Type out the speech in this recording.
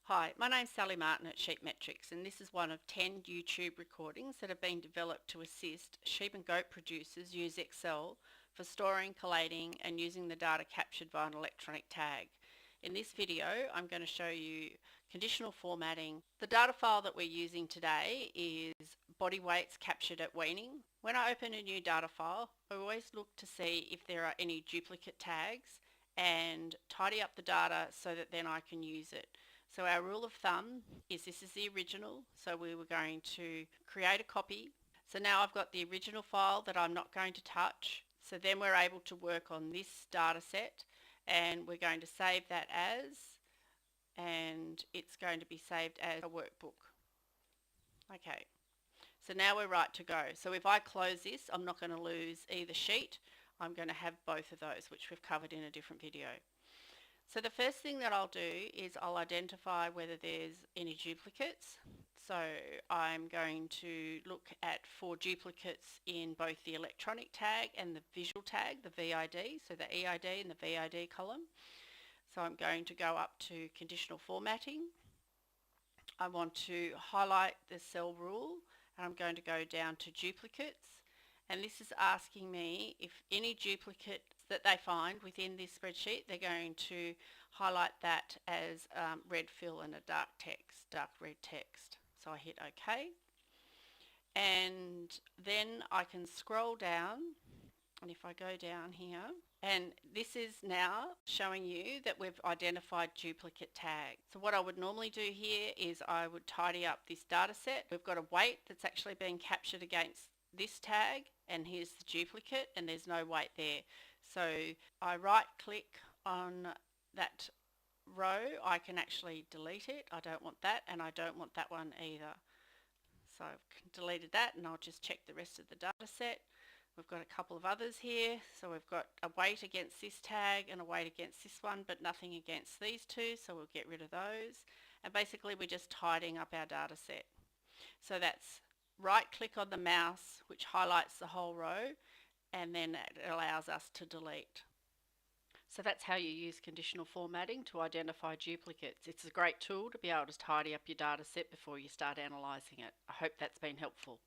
Hi, my name's Sally Martin at SheepMetriX, and this is one of 10 YouTube recordings that have been developed to assist sheep and goat producers use Excel for storing, collating and using the data captured via an electronic tag. In this video I'm going to show you conditional formatting. The data file that we're using today is body weights captured at weaning. When I open a new data file, I always look to see if there are any duplicate tags and tidy up the data so that then I can use it. So our rule of thumb is this is the original, so we were going to create a copy. So now I've got the original file that I'm not going to touch. So then we're able to work on this data set, and we're going to save that as, and it's going to be saved as a workbook. Okay, so now we're right to go. So if I close this, I'm not going to lose either sheet. I'm going to have both of those, which we've covered in a different video. So the first thing that I'll do is I'll identify whether there's any duplicates. So I'm going to look for duplicates in both the electronic tag and the visual tag, the VID, so the eID and the VID column. So I'm going to go up to conditional formatting. I want to highlight the cell rule, and I'm going to go down to duplicates. And this is asking me if any duplicates that they find within this spreadsheet, they're going to highlight that as red fill and a dark red text. So I hit OK. And then I can scroll down, and if I go down here, and this is now showing you that we've identified duplicate tags. So what I would normally do here is I would tidy up this data set. We've got a weight that's actually being captured against this tag, and here's the duplicate, and there's no weight there. So I right click on that row, I can actually delete it. I don't want that, and I don't want that one either. So I've deleted that, and I'll just check the rest of the data set. We've got a couple of others here. So we've got a weight against this tag and a weight against this one, but nothing against these two, so we'll get rid of those. And basically we're just tidying up our data set. So that's right click on the mouse, which highlights the whole row, and then it allows us to delete. So that's how you use conditional formatting to identify duplicates. It's a great tool to be able to tidy up your data set before you start analysing it. I hope that's been helpful.